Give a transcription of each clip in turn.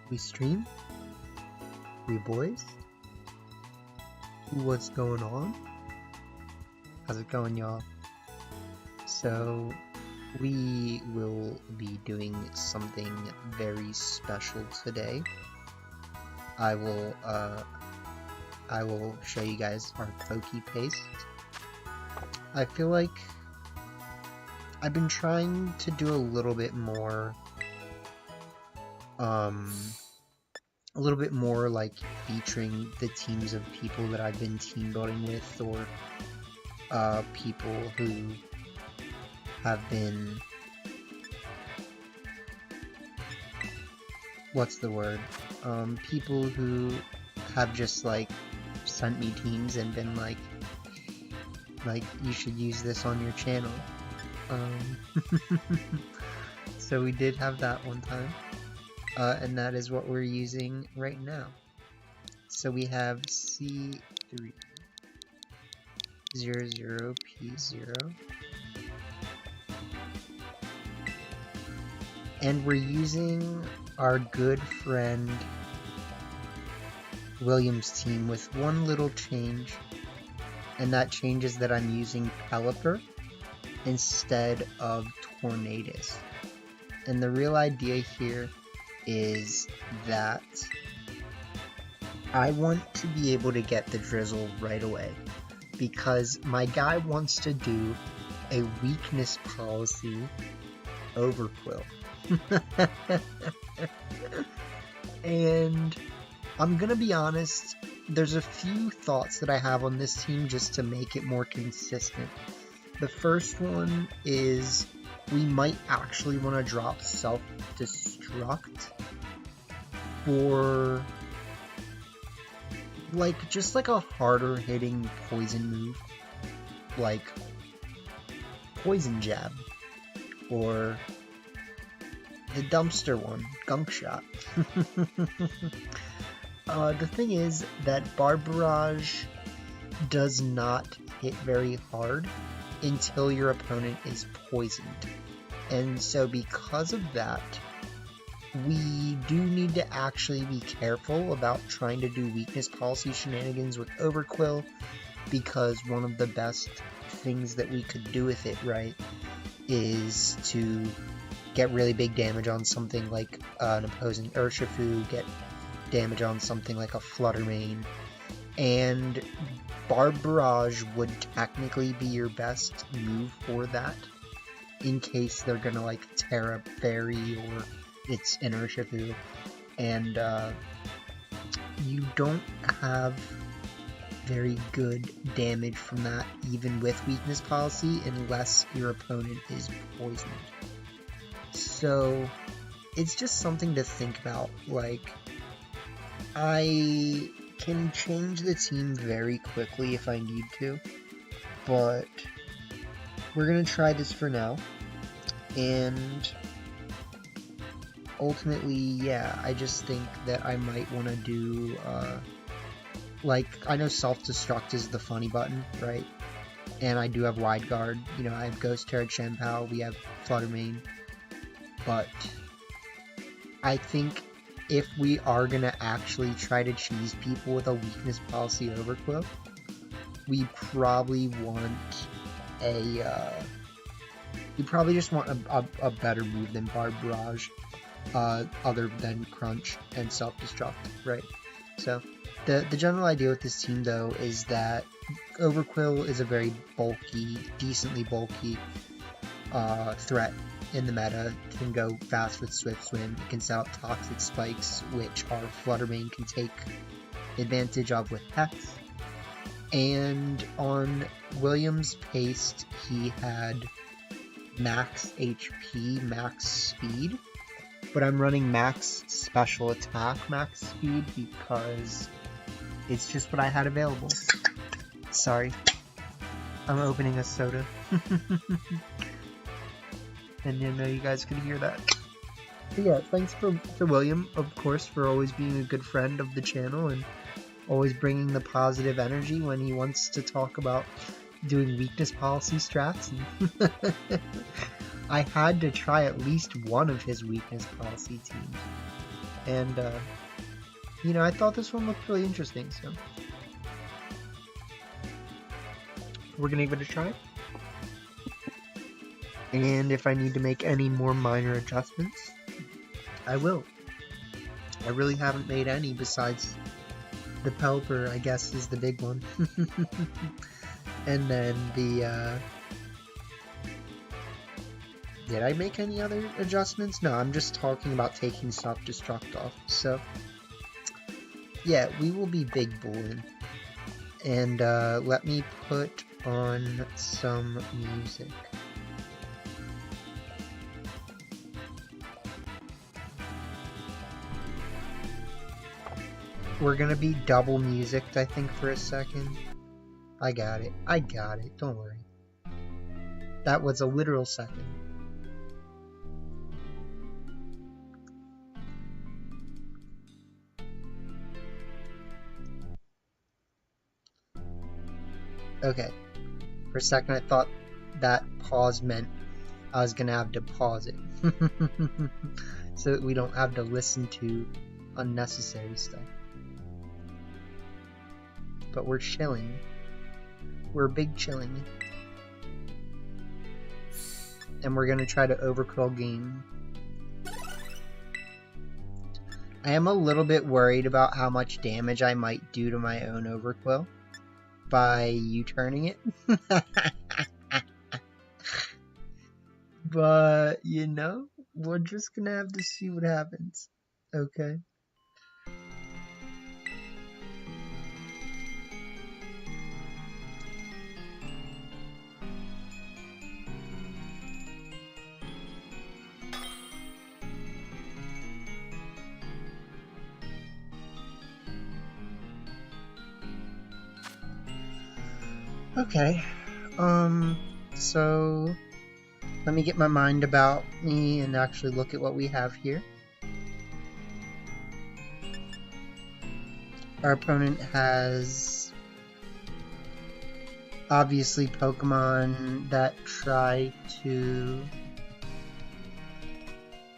We stream? We boys? What's going on? How's it going, y'all? So, we will be doing something very special today. I will show you guys our pokey paste. I feel like I've been trying to do a little bit more like featuring the teams of people that I've been team building with, or people who have been, people who have just like sent me teams and been like you should use this on your channel. So we did have that one time. And that is what we're using right now. So we have C300P0, and we're using our good friend William's team with one little change, and that change is that I'm using Pelipper instead of Tornadus. And the real idea here is that I want to be able to get the Drizzle right away, because my guy wants to do a weakness policy Overqwil. And I'm gonna be honest, there's a few thoughts that I have on this team just to make it more consistent. The first one is we might actually want to drop self-destruct for just like a harder hitting poison move, like poison jab, or the dumpster one, gunk shot. The thing is that Barb Barrage does not hit very hard until your opponent is poisoned, and so because of that, we do need to actually be careful about trying to do weakness policy shenanigans with Overqwil, because one of the best things that we could do with it, right, is to get really big damage on something like an opposing Urshifu, get damage on something like a Fluttermane, and Barb Barrage would technically be your best move for that, in case they're gonna like Terra Fairy or it's an Urshifu, and you don't have very good damage from that even with weakness policy unless your opponent is poisoned. So it's just something to think about. Like, I can change the team very quickly if I need to, but we're gonna try this for now, and ultimately, yeah, I just think that I might want to do, I know self-destruct is the funny button, right? And I do have wide guard, you know, I have Ghost Terra Chien-Pao, we have Fluttermane, but I think if we are gonna actually try to cheese people with a weakness policy Overqwil, we probably want we probably just want a better move than Barb Barrage, other than Crunch and Self-Destruct, right? So the general idea with this team, though, is that Overqwil is a very bulky, decently bulky threat in the meta. It can go fast with Swift Swim, it can set up Toxic Spikes, which our Fluttermane can take advantage of with Hex. And on William's paste, he had max HP, max speed, but I'm running max special attack, max speed, because it's just what I had available. Sorry, I'm opening a soda. And you know you guys could hear that. But yeah, thanks for William, of course, for always being a good friend of the channel and always bringing the positive energy when he wants to talk about doing weakness policy strats. I had to try at least one of his weakness policy teams. And, you know, I thought this one looked really interesting, so we're gonna give it a try. And if I need to make any more minor adjustments, I will. I really haven't made any besides the pelper, I guess, is the big one. And then the, did I make any other adjustments? No, I'm just talking about taking self-destruct off. So, yeah, we will be big bulling. And, let me put on some music. We're gonna be double musicked, I think, for a second. I got it. I got it. Don't worry. That was a literal second. Okay. For a second, I thought that pause meant I was gonna have to pause it. So that we don't have to listen to unnecessary stuff. But we're chilling. We're big chilling. And we're gonna try to Overqwil game. I am a little bit worried about how much damage I might do to my own Overqwil by U-turning it. But, you know, we're just gonna have to see what happens. Okay? Okay, so let me get my mind about me and actually look at what we have here. Our opponent has obviously Pokemon that try to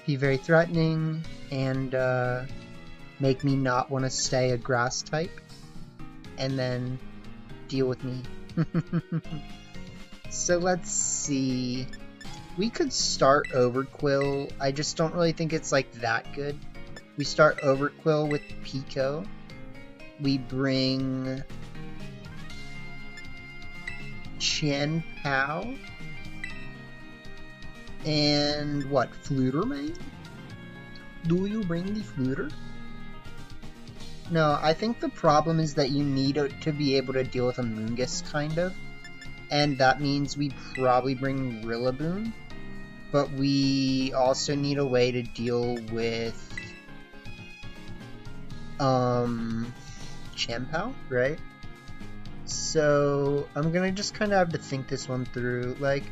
be very threatening and make me not want to stay a grass type and then deal with me. So let's see. We could start Overqwil. I just don't really think it's like that good. We start Overqwil with Pico. We bring Chien-Pao. And what? Flutermane? Do you bring the Fluter? No, I think the problem is that you need to be able to deal with a Moongus, kind of. And that means we probably bring Rillaboom. But we also need a way to deal with Chien-Pao, right? So I'm gonna just kind of have to think this one through. Like,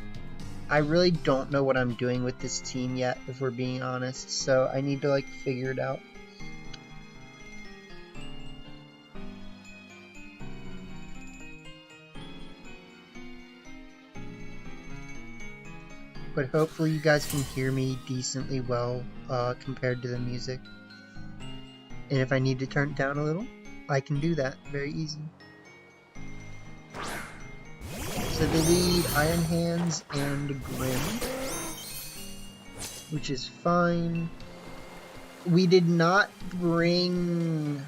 I really don't know what I'm doing with this team yet, if we're being honest. So I need to like figure it out. But hopefully you guys can hear me decently well compared to the music. And if I need to turn it down a little, I can do that very easy. So they lead Iron Hands and Grim, which is fine. We did not bring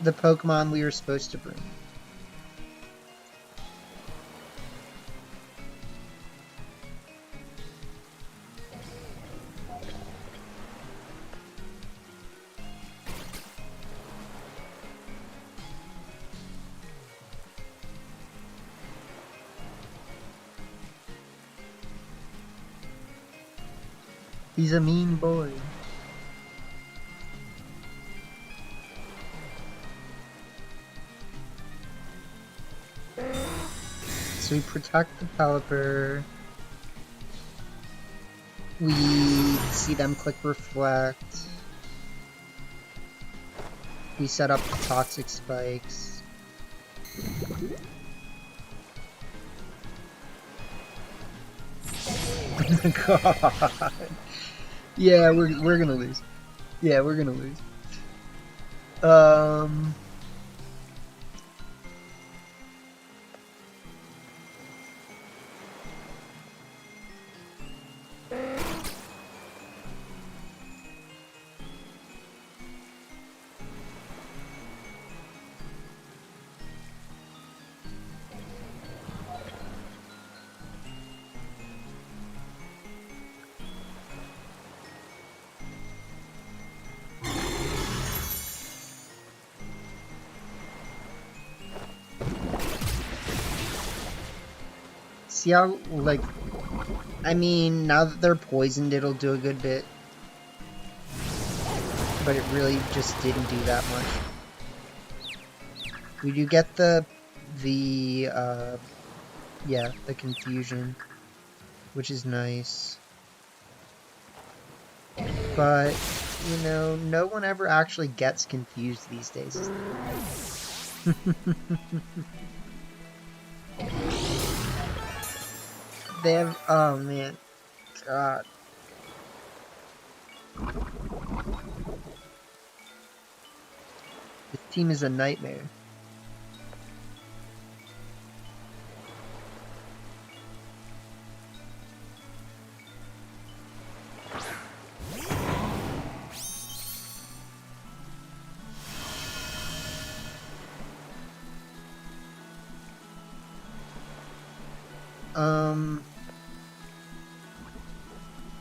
the Pokemon we were supposed to bring. He's a mean boy. So we protect the Pelipper. We see them click Reflect. We set up the Toxic Spikes. Oh my god. Yeah, we're gonna lose. Yeah, we're gonna lose. See how, like, I mean, now that they're poisoned, it'll do a good bit. But it really just didn't do that much. We do get the confusion, which is nice. But, you know, no one ever actually gets confused these days. They have, oh man, God. This team is a nightmare.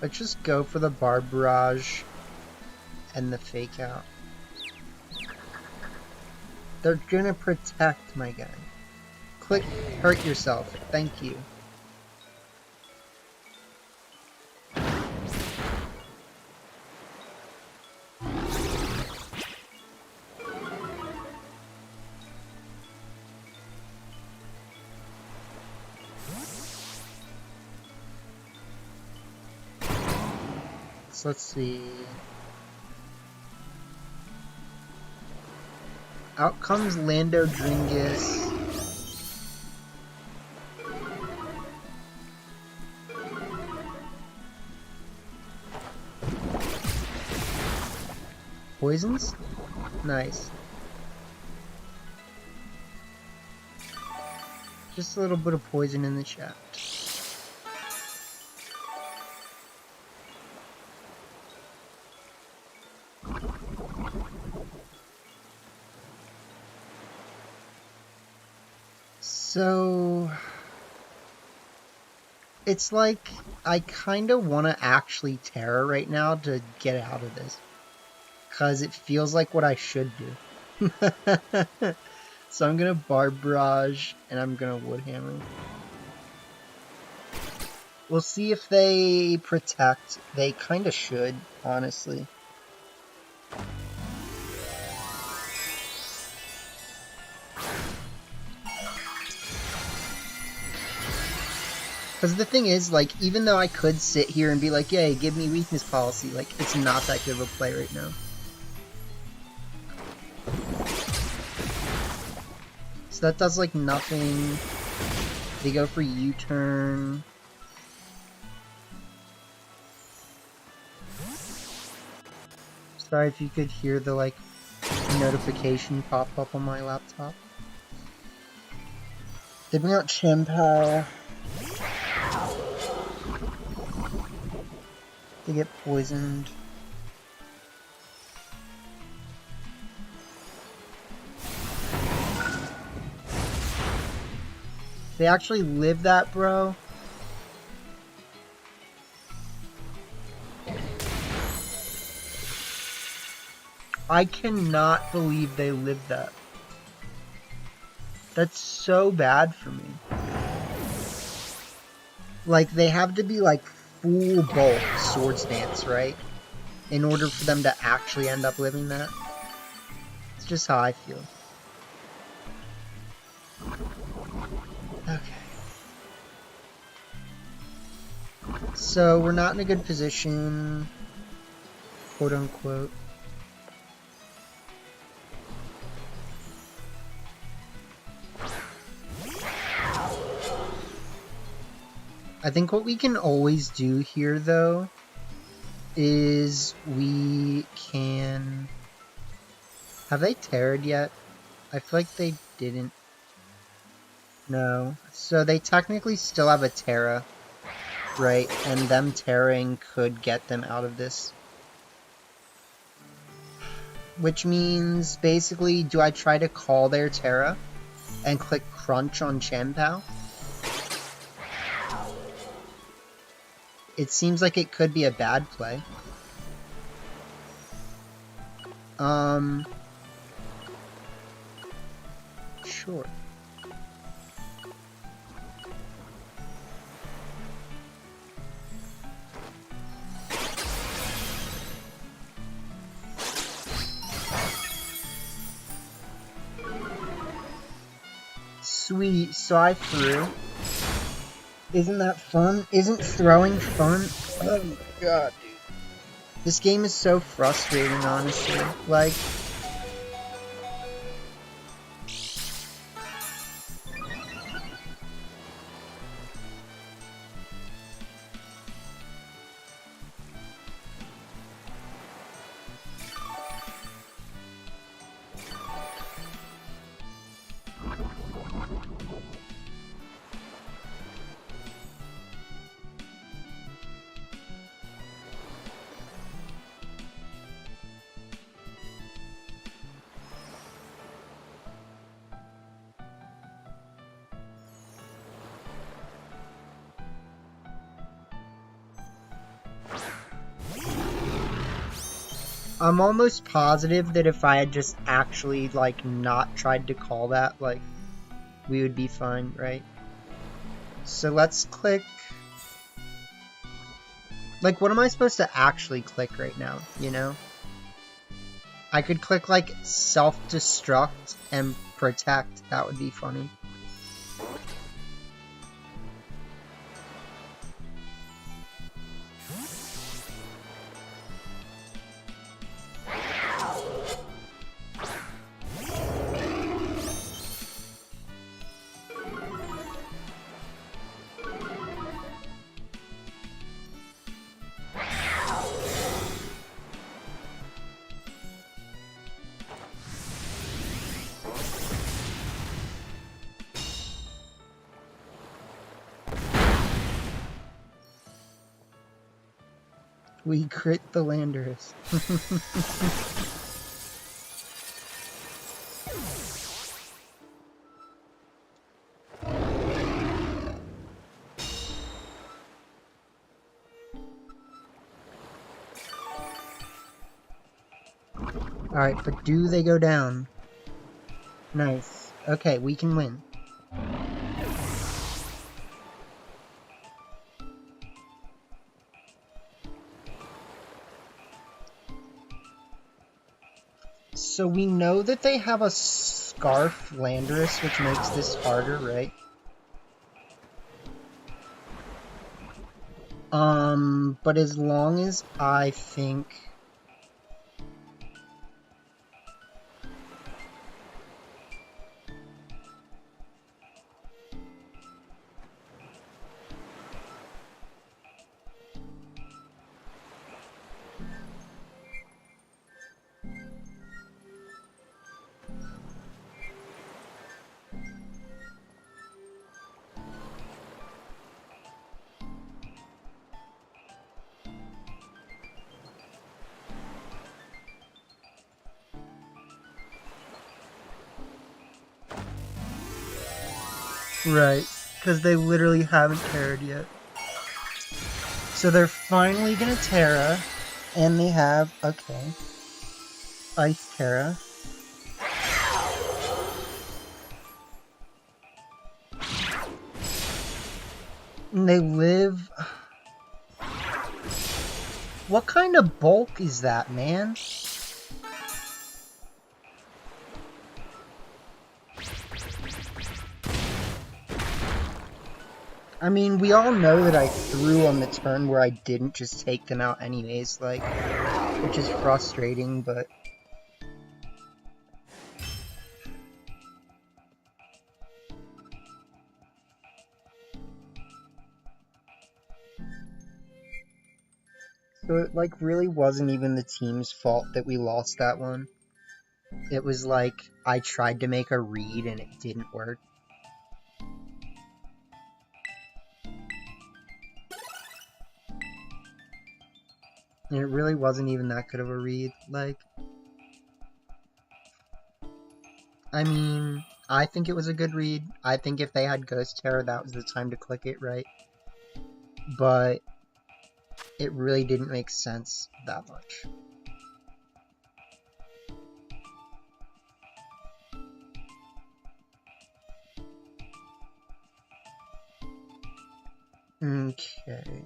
Let's just go for the Barb Barrage and the Fake Out. They're gonna protect my guy. Click, hurt yourself. Thank you. So let's see. Out comes Lando Dringus. Poisons? Nice. Just a little bit of poison in the chat. So, it's like, I kind of want to actually Terra right now to get out of this. Because it feels like what I should do. So I'm going to Barb Barrage, and I'm going to Woodhammer. We'll see if they protect. They kind of should, honestly. Because the thing is, like, even though I could sit here and be like, yay, give me weakness policy, like, it's not that good of a play right now. So that does, like, nothing. They go for U-turn. Sorry if you could hear the, like, notification pop up on my laptop. They bring out Chien-Pao. They get poisoned. They actually live that, bro? I cannot believe they lived that. That's so bad for me. Like, they have to be, like, full bulk Swords Dance, right? In order for them to actually end up living that. It's just how I feel. Okay. So, we're not in a good position, quote unquote. I think what we can always do here, though, is we can... Have they terrored yet? I feel like they didn't. No. So they technically still have a Terra, right? And them terroring could get them out of this. Which means, basically, do I try to call their Terra and click Crunch on Chien-Pao? It seems like it could be a bad play. Sure. Sweet, so I threw. Isn't that fun? Isn't throwing fun? Oh my god, dude. This game is so frustrating, honestly. Like... I'm almost positive that if I had just actually, like, not tried to call that, like, we would be fine, right? So let's click... Like, what am I supposed to actually click right now, you know? I could click, like, self-destruct and protect. That would be funny. We crit the Landers. Alright, but do they go down? Nice. Okay, we can win. So we know that they have a Scarf Landorus, which makes this harder, right? But as long as I think... Right, because they literally haven't terrored yet. So they're finally gonna Terra, and they have, okay, Ice Terra. And they live... What kind of bulk is that, man? I mean, we all know that I threw on the turn where I didn't just take them out anyways, like, which is frustrating, but... So it, like, really wasn't even the team's fault that we lost that one. It was like, I tried to make a read and it didn't work. And it really wasn't even that good of a read. Like, I mean, I think it was a good read. I think if they had Ghost Terror, that was the time to click it, right? But it really didn't make sense that much. Okay.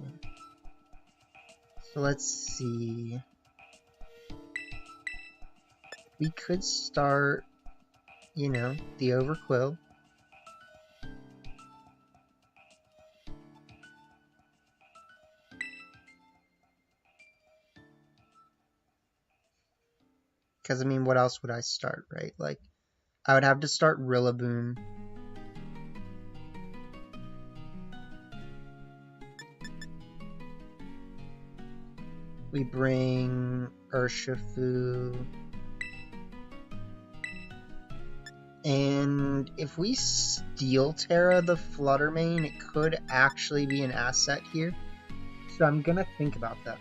So let's see. We could start, you know, the Overqwil. Because, I mean, what else would I start, right? Like, I would have to start Rillaboom. We bring Urshifu. And if we Steel Terra the Fluttermane, it could actually be an asset here. So I'm gonna think about that.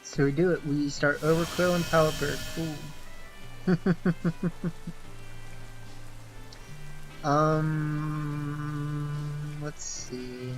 So we do it. We start Overqwil and Pelipper. Cool. Let's see.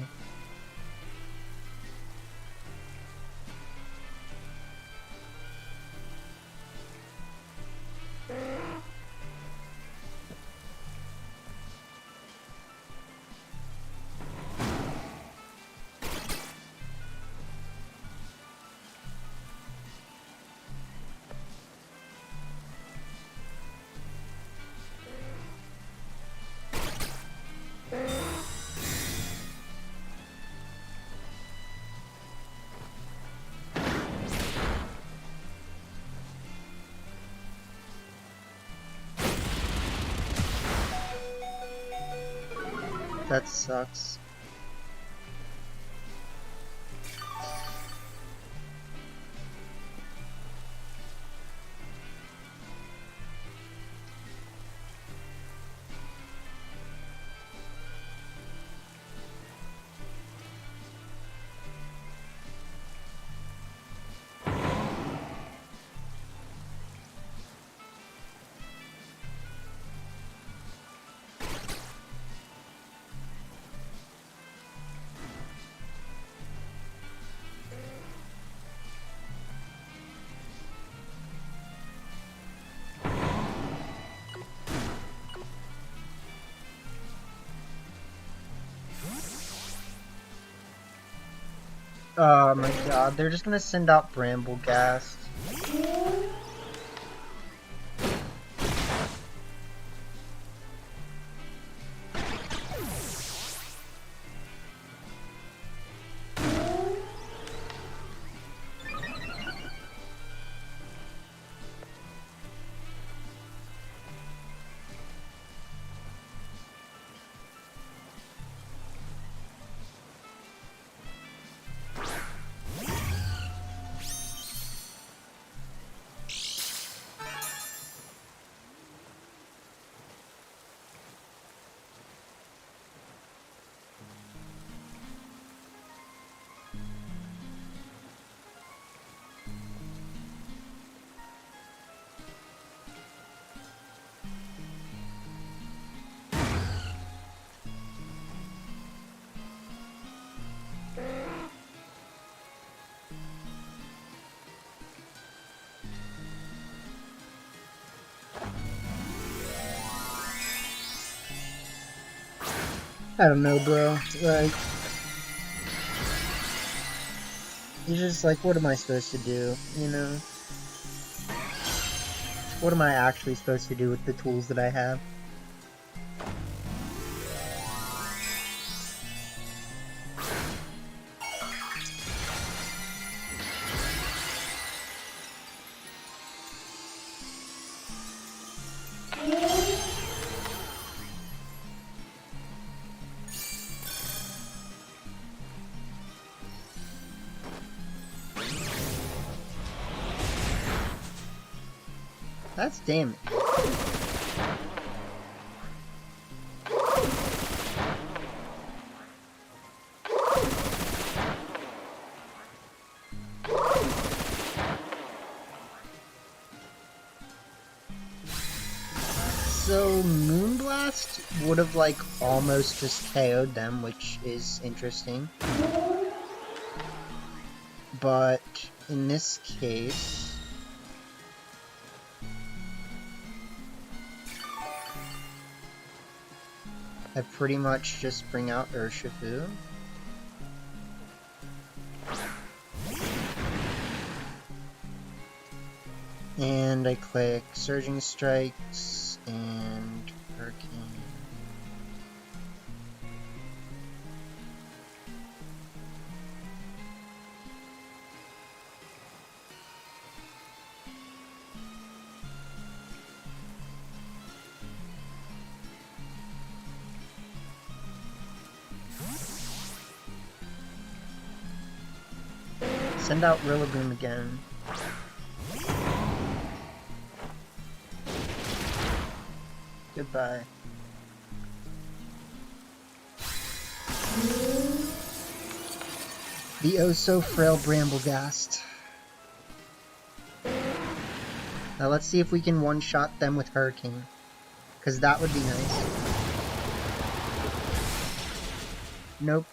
That sucks. Oh my god, they're just gonna send out Brambleghast. I don't know, bro. Like, You're just like, what am I supposed to do, you know? What am I actually supposed to do with the tools that I have? That's damage. So Moonblast would have like almost just KO'd them, which is interesting. But in this case, I pretty much just bring out Urshifu. And I click Surging Strikes and Hurricane. Send out Rillaboom again. Goodbye. The oh-so-frail Bramblegast. Now let's see if we can one-shot them with Hurricane. Because that would be nice. Nope.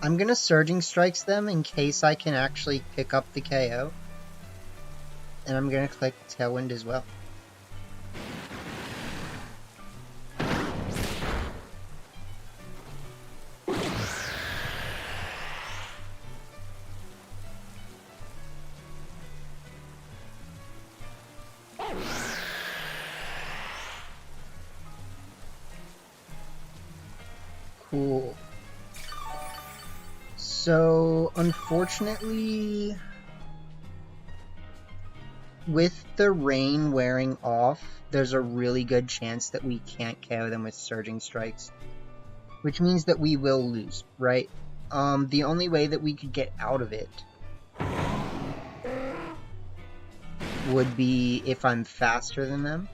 I'm gonna Surging Strikes them in case I can actually pick up the KO. And I'm gonna click Tailwind as well. Cool. So, unfortunately, with the rain wearing off, there's a really good chance that we can't KO them with Surging Strikes. Which means that we will lose, right? The only way that we could get out of it would be if I'm faster than them.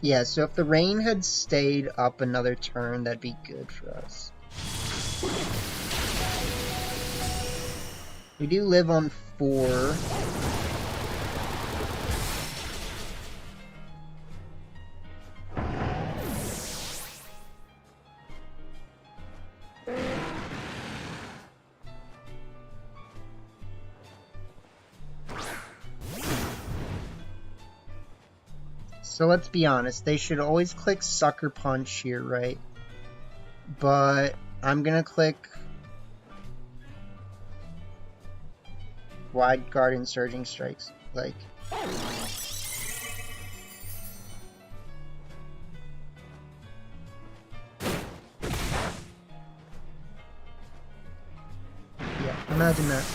Yeah, so if the rain had stayed up another turn, that'd be good for us. We do live on 4. So let's be honest, they should always click Sucker Punch here, right? But I'm gonna click Wide Guard and Surging Strikes. Like, yeah, imagine that.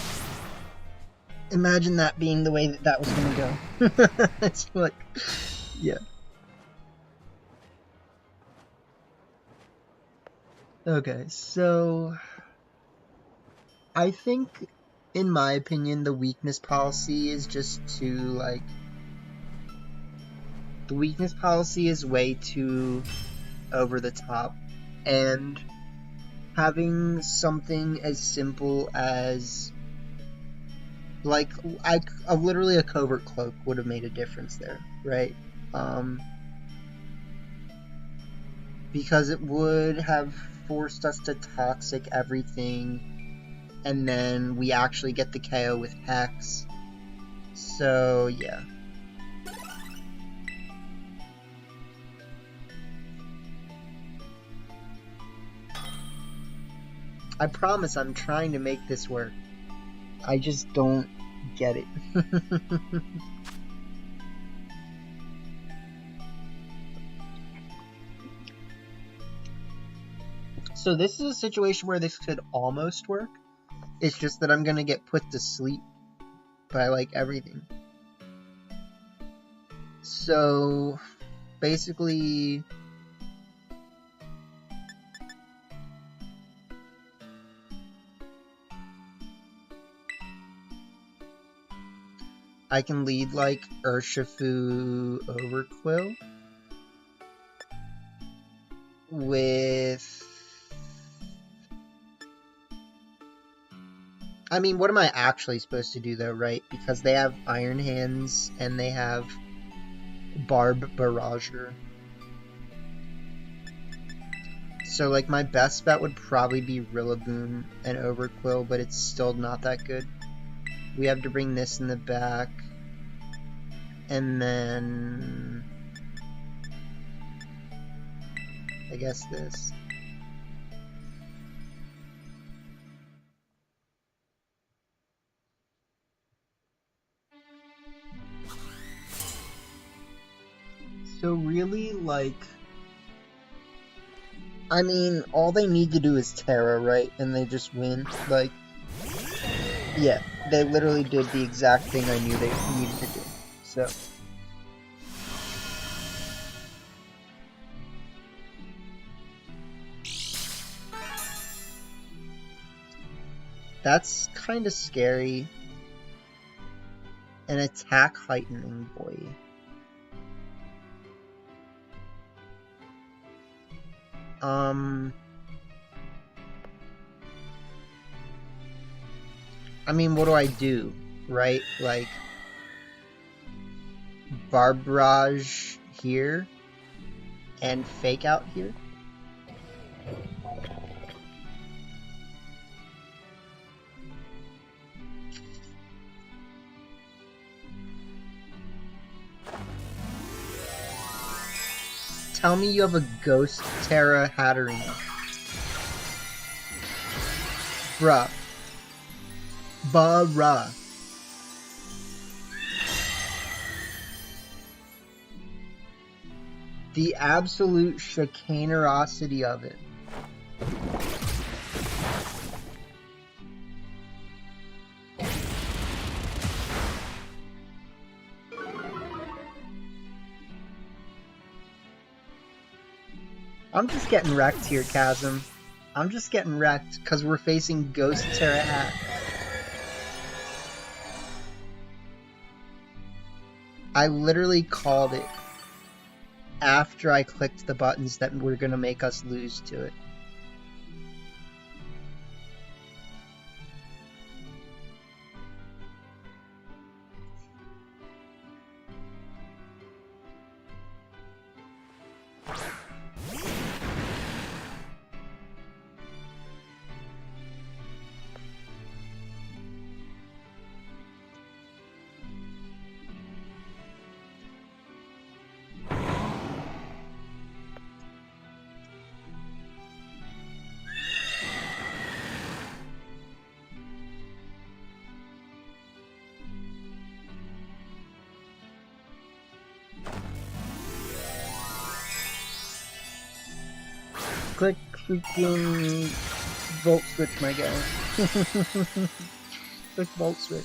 Imagine that being the way that that was gonna go. It's like, yeah. Okay, so I think, in my opinion, the weakness policy is just too, like, the weakness policy is way too over the top, and having something as simple as, Like, literally a covert cloak would have made a difference there, right? Because it would have forced us to toxic everything, and then we actually get the KO with Hex. So, yeah. I promise I'm trying to make this work. I just don't get it. So this is a situation where this could almost work. It's just that I'm gonna get put to sleep by, like, everything. So, basically... I can lead, like, Urshifu Overqwil with... I mean, what am I actually supposed to do, though, right? Because they have Iron Hands, and they have Barb Barrager. So, like, my best bet would probably be Rillaboom and Overqwil, but it's still not that good. We have to bring this in the back. And then... I guess this. So really, like... I mean, all they need to do is Terra, right? And they just win. Like... Yeah, they literally did the exact thing I knew they needed to do. So... That's kind of scary. An attack heightening boy. I mean, what do I do, right? Like, Barbarage here, and Fake Out here? Tell me you have a Ghost Terra Hatterene. Bruh. Bruh. The absolute chicanerosity of it. I'm just getting wrecked here, Chasm. I'm just getting wrecked because we're facing Ghost Terra Hat. I literally called it after I clicked the buttons that were going to make us lose to it. Click freaking Volt Switch, my guy. Click Volt Switch.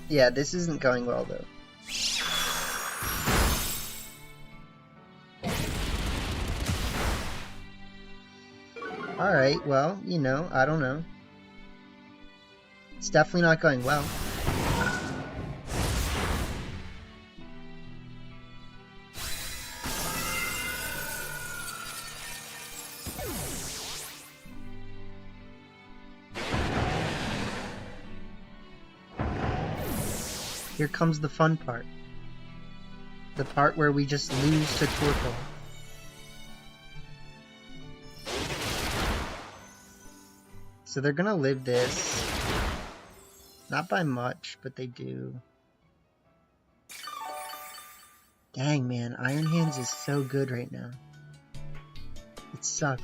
Yeah, this isn't going well, though. Alright, well, you know, I don't know. It's definitely not going well. Here comes the fun part. The part where we just lose to Torkoal. So they're gonna live this. Not by much, but they do. Dang, man. Iron Hands is so good right now. It sucks.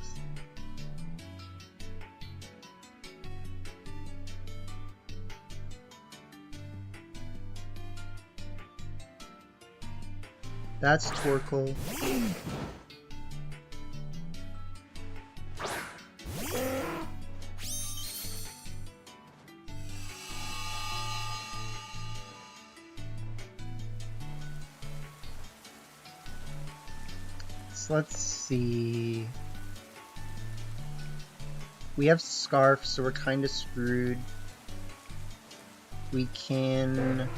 That's Torkoal. So let's see. We have Scarf, so we're kind of screwed. We can...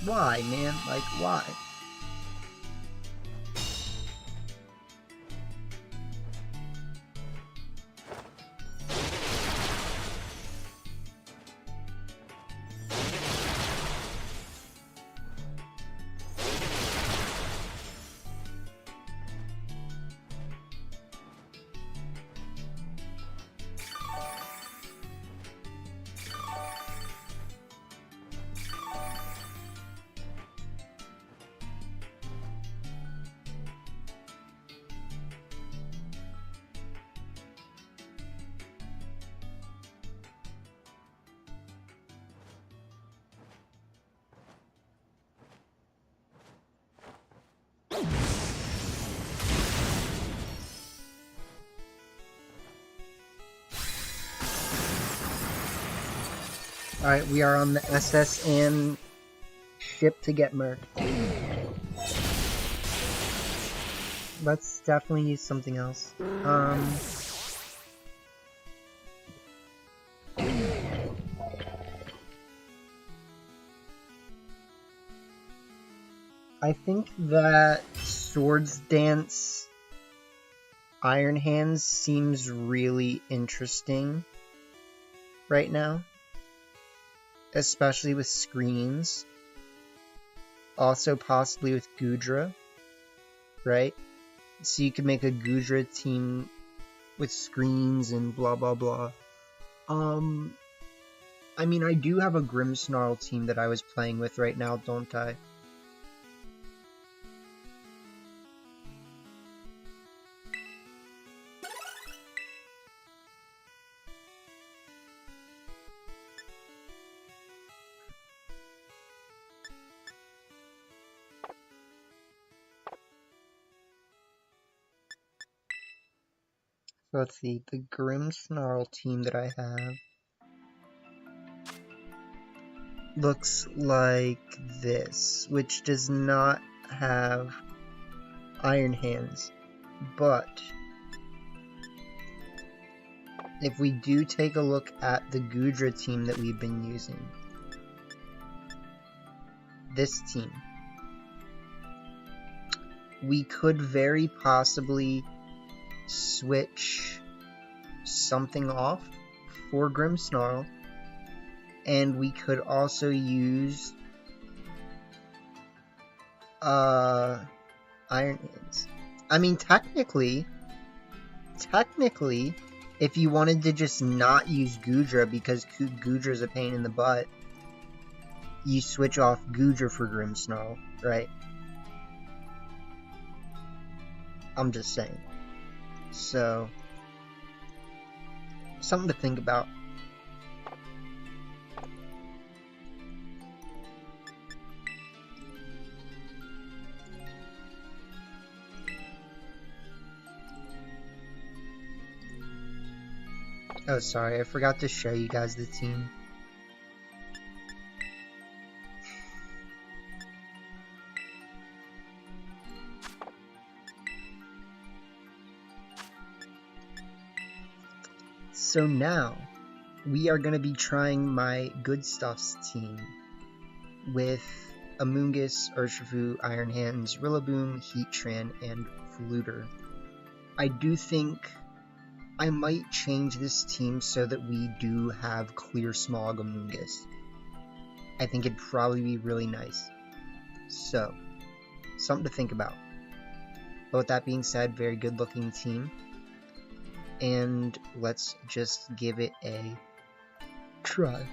Why, man? Like, why? Alright, we are on the SS and ship to get murked. Let's definitely use something else. I think that Swords Dance Iron Hands seems really interesting right now. Especially with screens. Also possibly with Goodra. Right? So you could make a Goodra team with screens and blah blah blah. I mean, I do have a Grimmsnarl team that I was playing with right now, don't I? So let's see, the Grimmsnarl team that I have looks like this, which does not have Iron Hands, but if we do take a look at the Goodra team that we've been using, this team, we could very possibly switch something off for Grimmsnarl, and we could also use Iron Hands. I mean, technically, if you wanted to just not use Goodra because Goodra's a pain in the butt, you switch off Goodra for Grimmsnarl, right? I'm just saying. So, something to think about. Oh, sorry, I forgot to show you guys the team. So now, we are going to be trying my Good Stuffs team with Amoonguss, Urshifu, Iron Hands, Rillaboom, Heatran, and Fluter. I do think I might change this team so that we do have Clear Smog Amoonguss. I think it'd probably be really nice. So, something to think about. But with that being said, very good looking team. And let's just give it a try.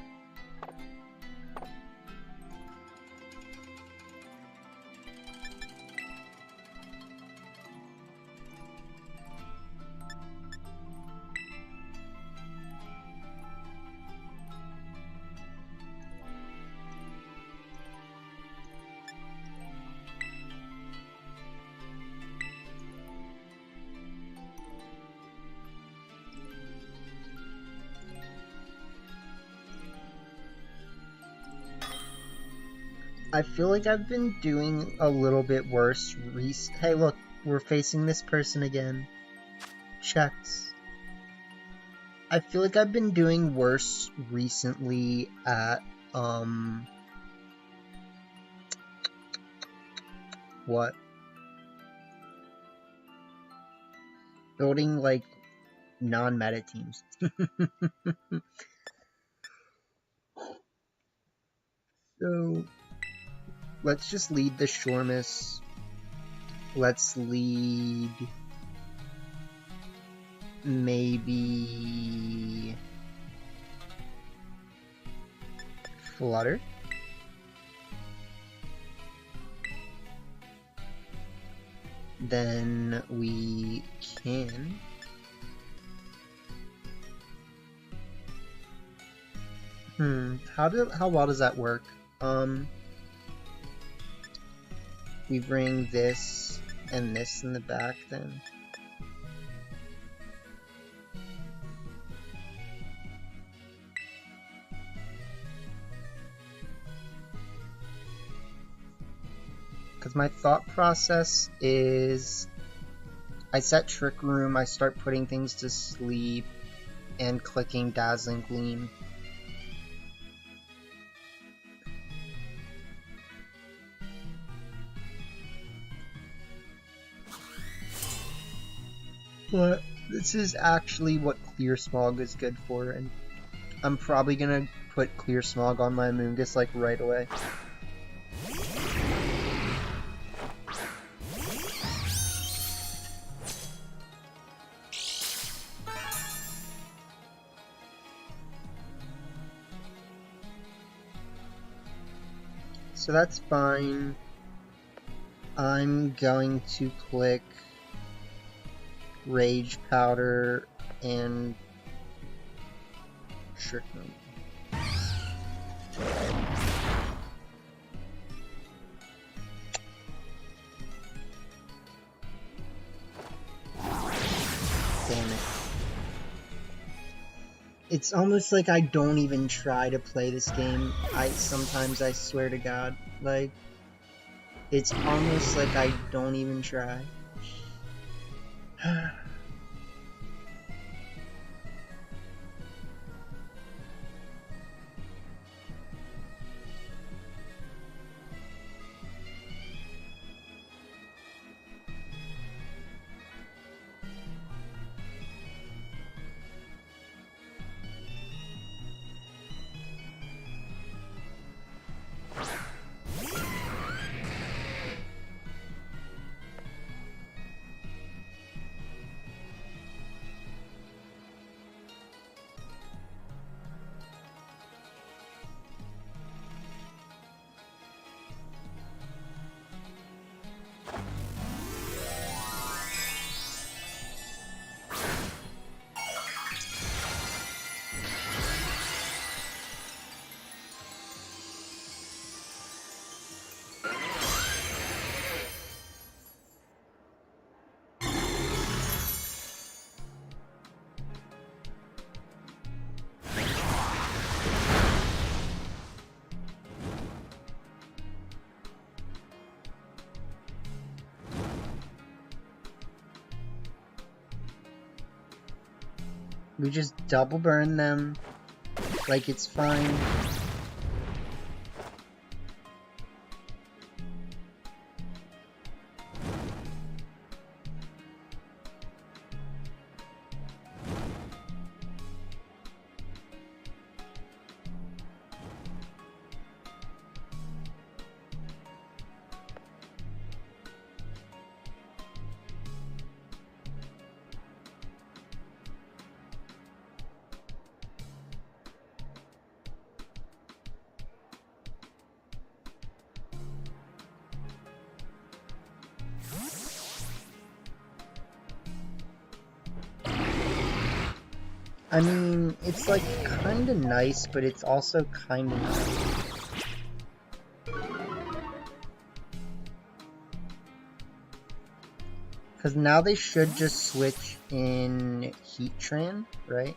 I feel like I've been doing a little bit worse Hey, look, we're facing this person again. Checks. I feel like I've been doing worse recently at, what? Building, like, non-meta teams. So, let's just lead the Shormus. Let's lead maybe Flutter. Then we can how well does that work? We bring this and this in the back then. Because my thought process is I set Trick Room, I start putting things to sleep, and clicking Dazzling Gleam. But this is actually what Clear Smog is good for, and I'm probably gonna put Clear Smog on my Amoonguss like right away. So that's fine. I'm going to click Rage Powder and Trick Room. Damn it. It's almost like I don't even try to play this game. Sometimes I swear to God, like, it's almost like I don't even try. We just double burn them, Like, it's fine. I mean, it's like kinda nice, but it's also kinda nice. Because now they should just switch in Heatran, right?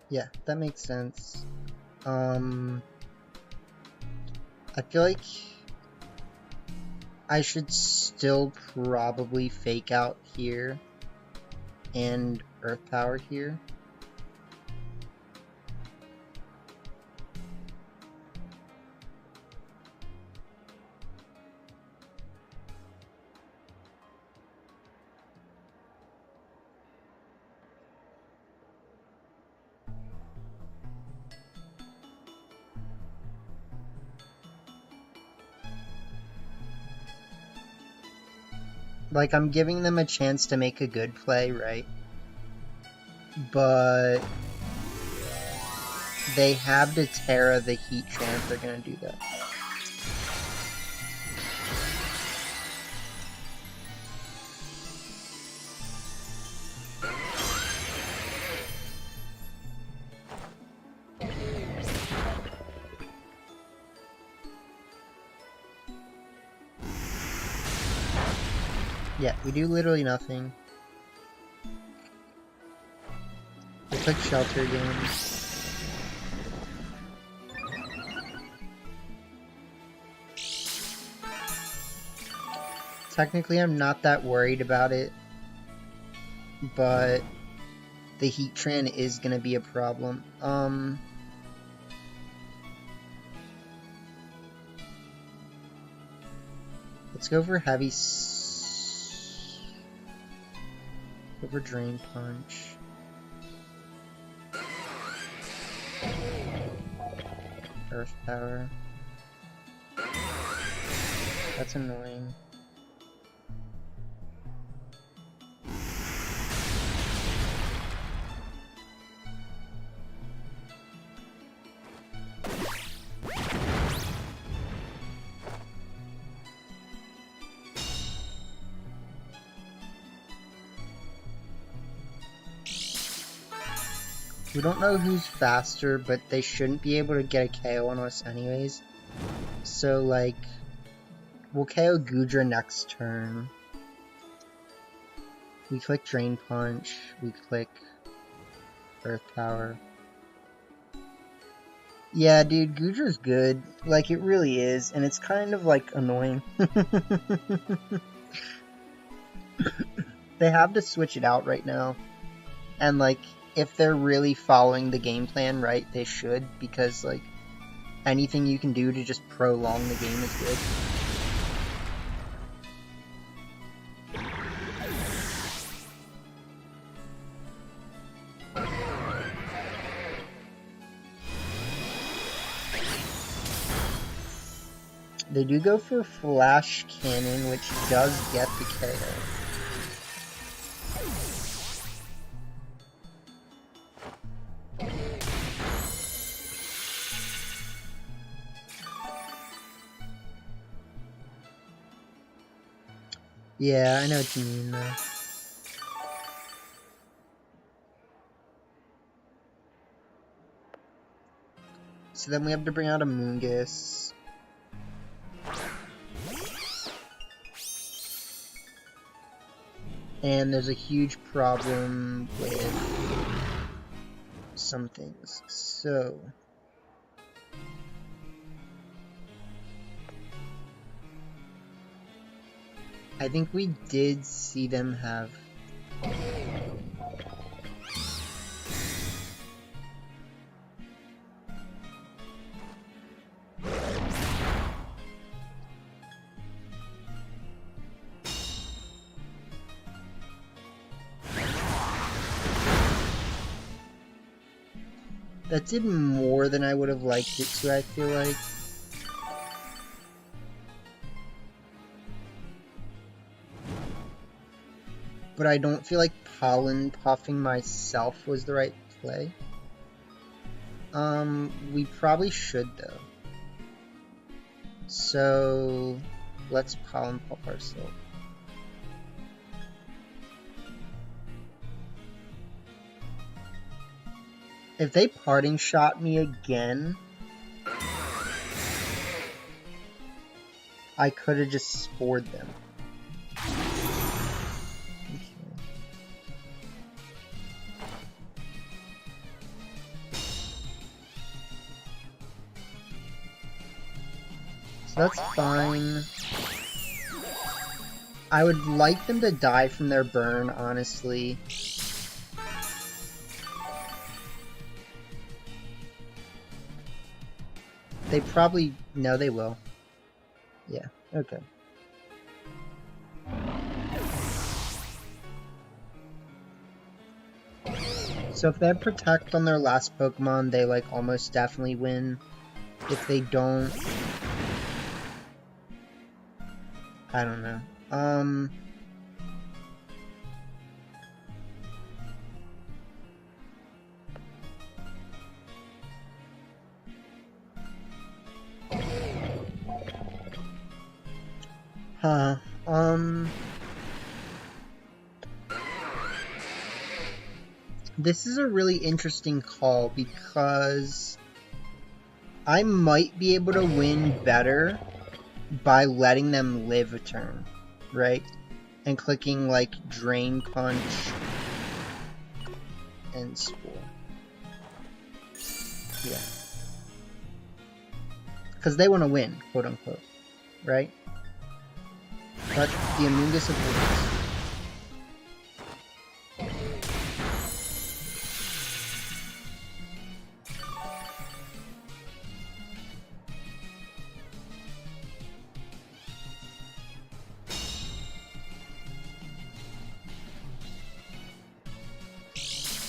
Yeah, that makes sense. I feel like I should still probably fake out here and Earth Power here. Like, I'm giving them a chance to make a good play, right? But they have to Terra the Heatran if they're gonna do that. Yeah, we do literally nothing. We click Shelter again. Technically, I'm not that worried about it, but the Heatran is gonna be a problem. Let's go for Heavy over Drain Punch. Earth Power. That's annoying. We don't know who's faster, but they shouldn't be able to get a KO on us anyways. So, like, we'll KO Goodra next turn. We click Drain Punch. We click Earth Power. Yeah, dude, Goodra's good. Like, it really is. And it's kind of, like, annoying. They have to switch it out right now. And, like, if they're really following the game plan right, they should. Because, like, anything you can do to just prolong the game is good. They do go for Flash Cannon, which does get the KO. Yeah, I know what you mean, though. so then we have to bring out a Moongus. And there's a huge problem with some things. So I think we did see them have that did more than I would have liked it to, I feel like. But I don't feel like pollen puffing myself was the right play. We probably should though. So let's pollen puff ourselves. If they parting shot me again, I could have just spored them. So that's fine. I would like them to die from their burn, honestly. They probably... No, they will. Yeah, okay. So if they have Protect on their last Pokemon, they, like, almost definitely win. If they don't... I don't know. This is a really interesting call because I might be able to win better by letting them live a turn, right? And clicking like Drain Punch and Spore. Yeah. Because they want to win, quote unquote, right? But the Amoonguss avoids.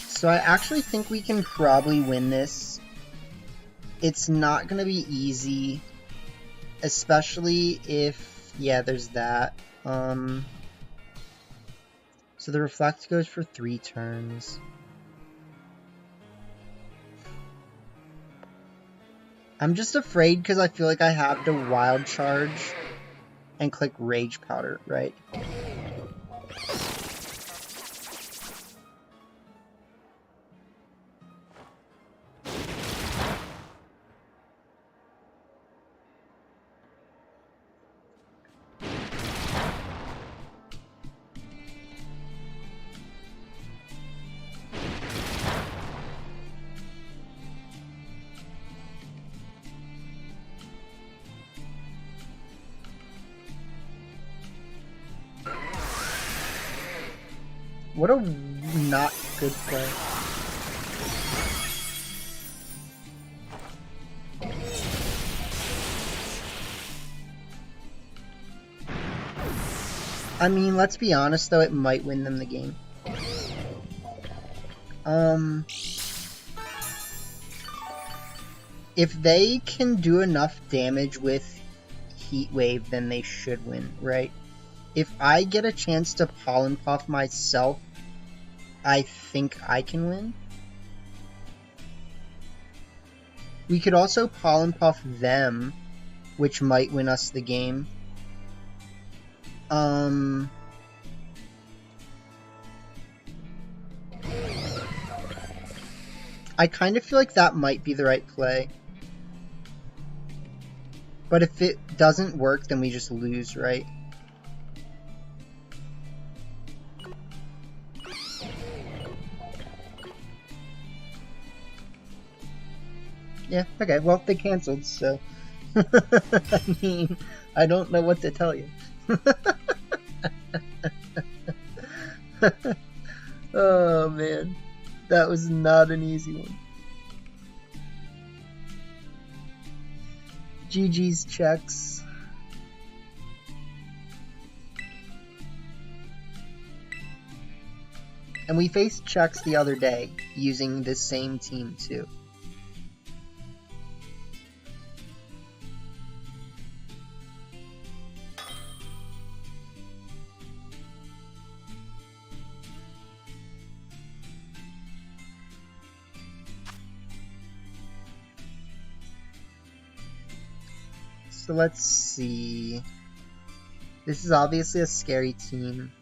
So I actually think we can probably win this. It's not going to be easy, especially if, yeah, there's that. So the Reflect goes for 3 turns. I'm just afraid because I feel like I have to Wild Charge and click Rage Powder, right? What a not good play. I mean, let's be honest though, it might win them the game. If they can do enough damage with Heat Wave, then they should win, right? If I get a chance to Pollen Puff myself, I think I can win. We could also Pollen Puff them, which might win us the game. I kind of feel like that might be the right play. But if it doesn't work, then we just lose, right? Yeah, okay, well, they canceled, so... I mean, I don't know what to tell you. Oh, man. That was not an easy one. GG's checks. And we faced checks the other day using this same team too. So let's see. This is obviously a scary team.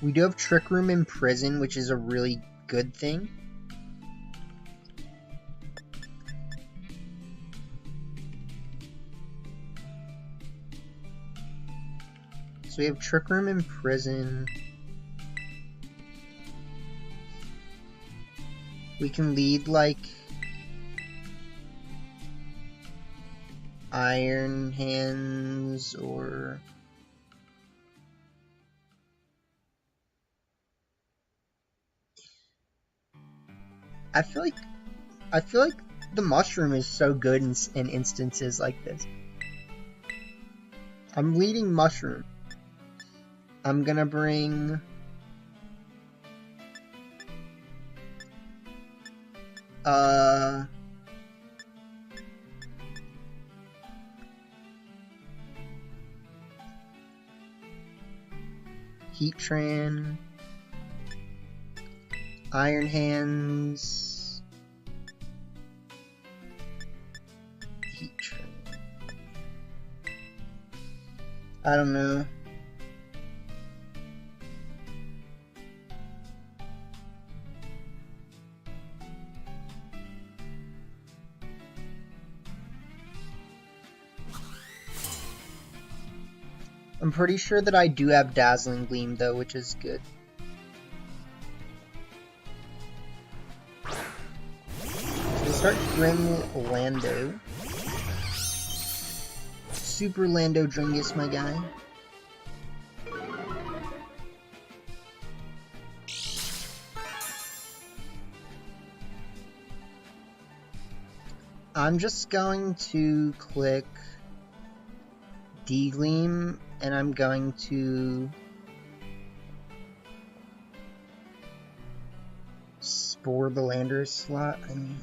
We do have Trick Room in Prison, which is a really good thing. So we have Trick Room in Prison. We can lead like Iron Hands or I feel like the Mushroom is so good in instances like this. I'm leading Mushroom. I'm gonna bring Heatran, Iron Hands, Heatran. I don't know. I'm pretty sure that I do have Dazzling Gleam though, which is good. So we start Grim Lando. Super Lando Dringus, my guy. I'm just going to click D-Gleam, and I'm going to Spore the Landorus slot. I mean,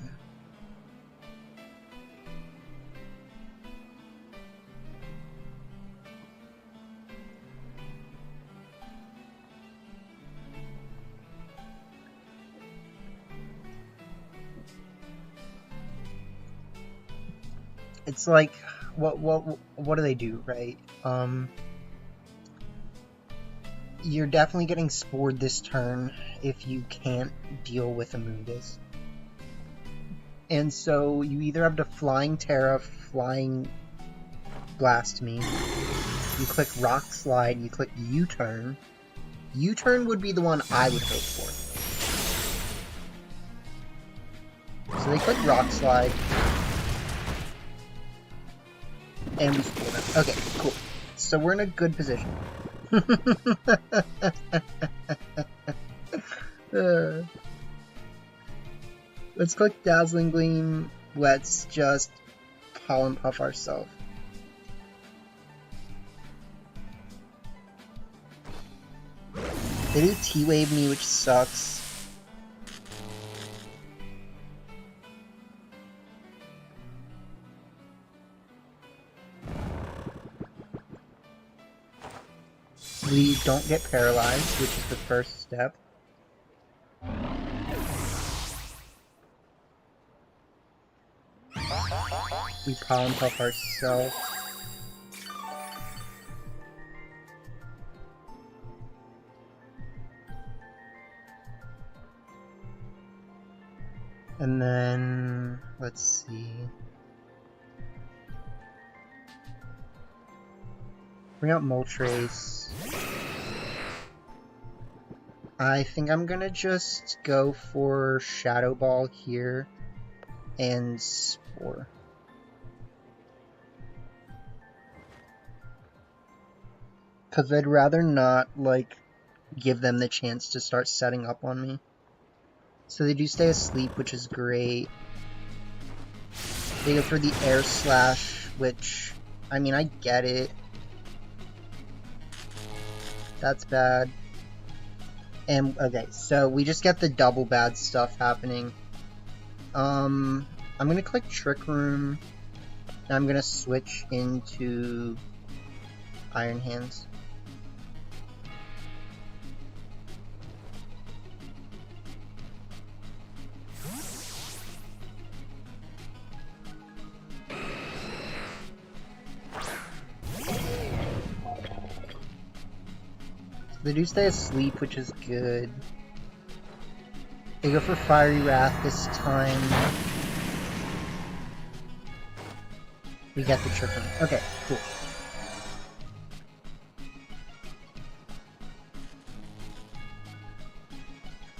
it's like, what do they do, right? You're definitely getting spored this turn if you can't deal with Amoonguss. And so you either have to Flying Terra, Flying Blast me, you click Rock Slide, you click U-Turn. U-Turn would be the one I would hope for. So they click Rock Slide. And we spoil them. Okay, cool. So we're in a good position. Let's click Dazzling Gleam. Let's just Pollen Puff ourselves. They do T-Wave me, which sucks. We don't get paralyzed, which is the first step. We Pollen Puff ourselves. And then, let's see. Bring out Moltres. I think I'm gonna just go for Shadow Ball here and Spore. Because I'd rather not, like, give them the chance to start setting up on me. So they do stay asleep, which is great. They go for the Air Slash, which, I mean, I get it. That's bad. And, okay, so we just get the double bad stuff happening. I'm gonna click Trick Room, and I'm gonna switch into Iron Hands. They do stay asleep, which is good. They go for Fiery Wrath this time. We get the Trick Room. Okay, cool.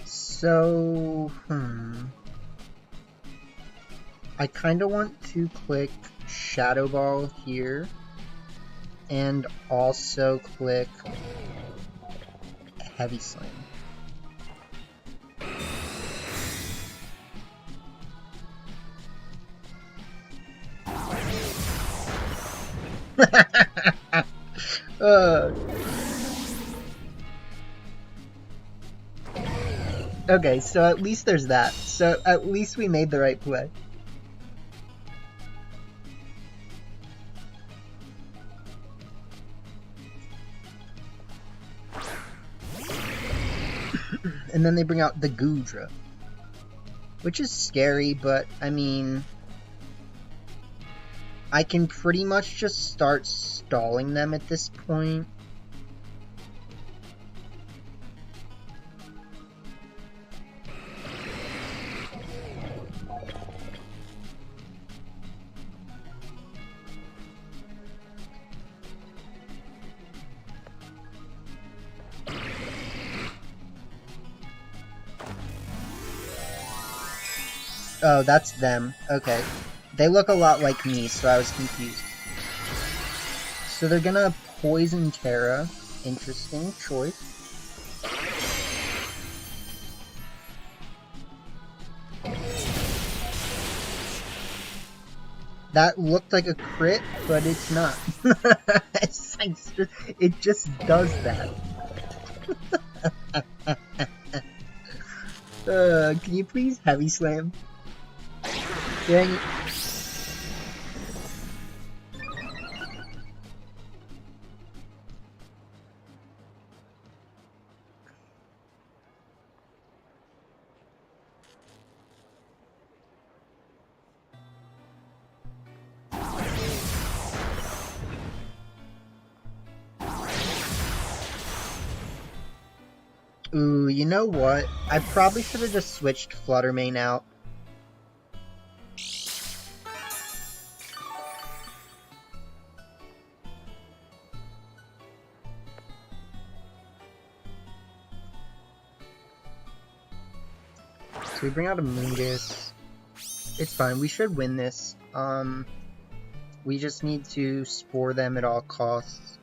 So, I kind of want to click Shadow Ball here, and also click Heavy Slam. Okay, so at least there's that. So at least we made the right play. And then they bring out the Goodra, which is scary, but I mean, I can pretty much just start stalling them at this point. Oh, that's them. Okay. They look a lot like me, so I was confused. So they're gonna Poison Terra. Interesting choice. That looked like a crit, but it's not. It just does that. Can you please Heavy Slam? Dang it. Ooh, you know what? I probably should have just switched Fluttermane out. So we bring out a Moongus. It's fine, we should win this. We just need to Spore them at all costs.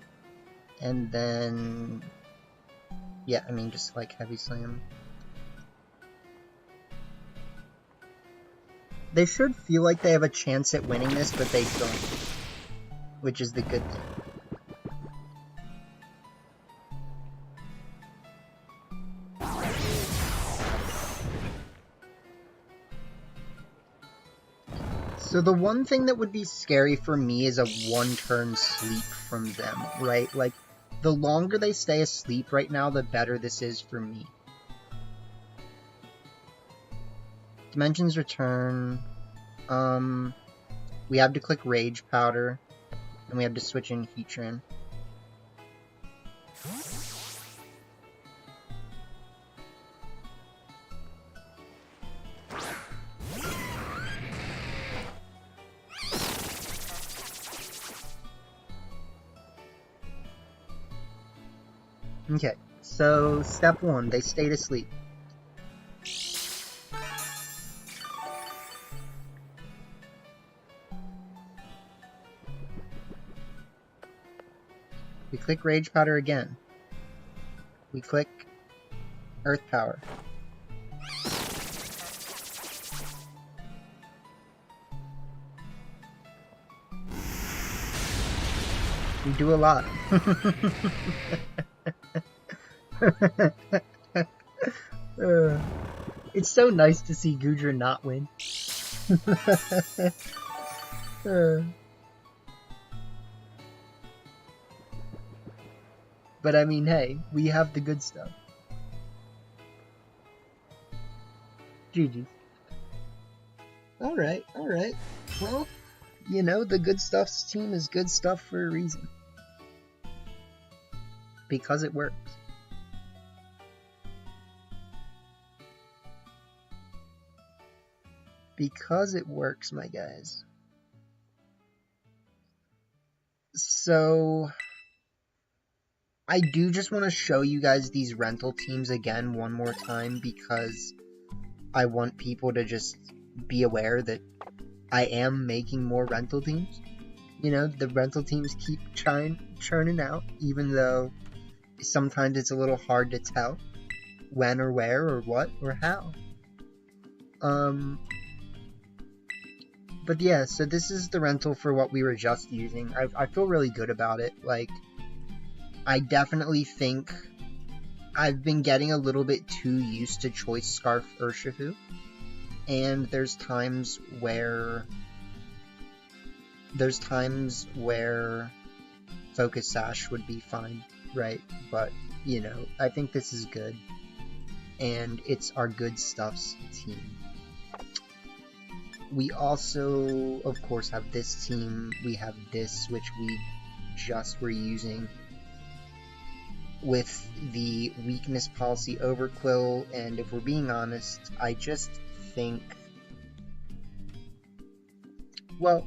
And then... yeah, I mean, just like Heavy Slam. They should feel like they have a chance at winning this, but they don't. Which is the good thing. So the one thing that would be scary for me is a one-turn sleep from them, right? Like, the longer they stay asleep right now, the better this is for me. Dimensions Return. We have to click Rage Powder, and we have to switch in Heatran. Okay, so step 1, they stayed asleep. We click Rage Powder again. We click Earth Power. We do a lot. It's so nice to see Goodra not win. But I mean, hey, we have the good stuff. GG. Alright. Well, you know, the Good Stuff's team is good stuff for a reason. Because it works. Because it works, my guys. So, I do just want to show you guys these rental teams again one more time because I want people to just be aware that I am making more rental teams. You know, the rental teams keep churning out, even though sometimes it's a little hard to tell when or where or what or how. But yeah, so this is the rental for what we were just using. I feel really good about it. Like, I definitely think I've been getting a little bit too used to Choice Scarf Urshifu. And there's times where Focus Sash would be fine, right? But, you know, I think this is good. And it's our Good Stuff's team. We also, of course, have this team. We have this, which we just were using with the weakness policy Overqwil, and if we're being honest, I just think, well,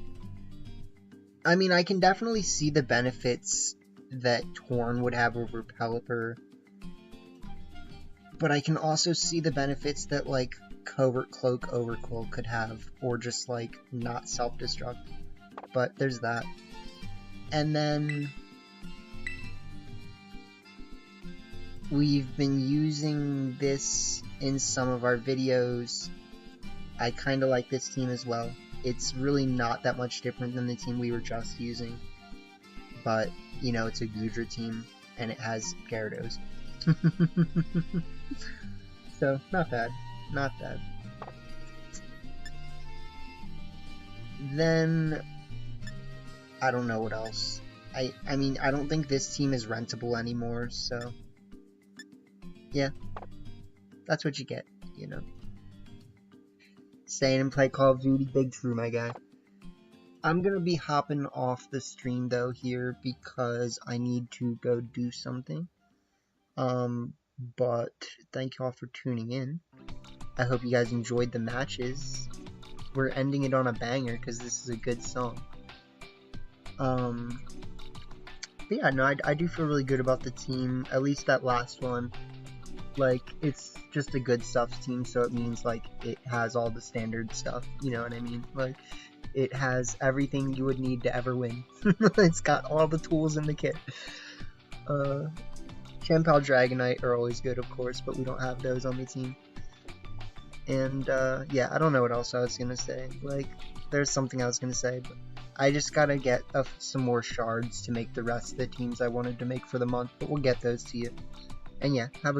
I mean, I can definitely see the benefits that Torn would have over Pelipper, but I can also see the benefits that, like, Covert Cloak Overqwil could have, or just, like, not self-destruct, but there's that. And then we've been using this in some of our videos. I kind of like this team as well. It's really not that much different than the team we were just using, but, you know, it's a Goodra team, and it has Gyarados. So, not bad. Not bad. Then, I don't know what else. I mean, I don't think this team is rentable anymore, so yeah, that's what you get, you know. Stay in and play Call of Duty, big true, my guy. I'm gonna be hopping off the stream, though, here, because I need to go do something. But thank you all for tuning in. I hope you guys enjoyed the matches. We're ending it on a banger, because this is a good song. But yeah, no, I do feel really good about the team, at least that last one. Like, it's just a Good Stuff team, so it means, like, it has all the standard stuff, you know what I mean? Like, it has everything you would need to ever win. It's got all the tools in the kit. Champal Dragonite are always good, of course, but we don't have those on the team. And, yeah, I don't know what else I was gonna say. Like, there's something I was gonna say, but I just gotta get some more shards to make the rest of the teams I wanted to make for the month, but we'll get those to you. And yeah, have a good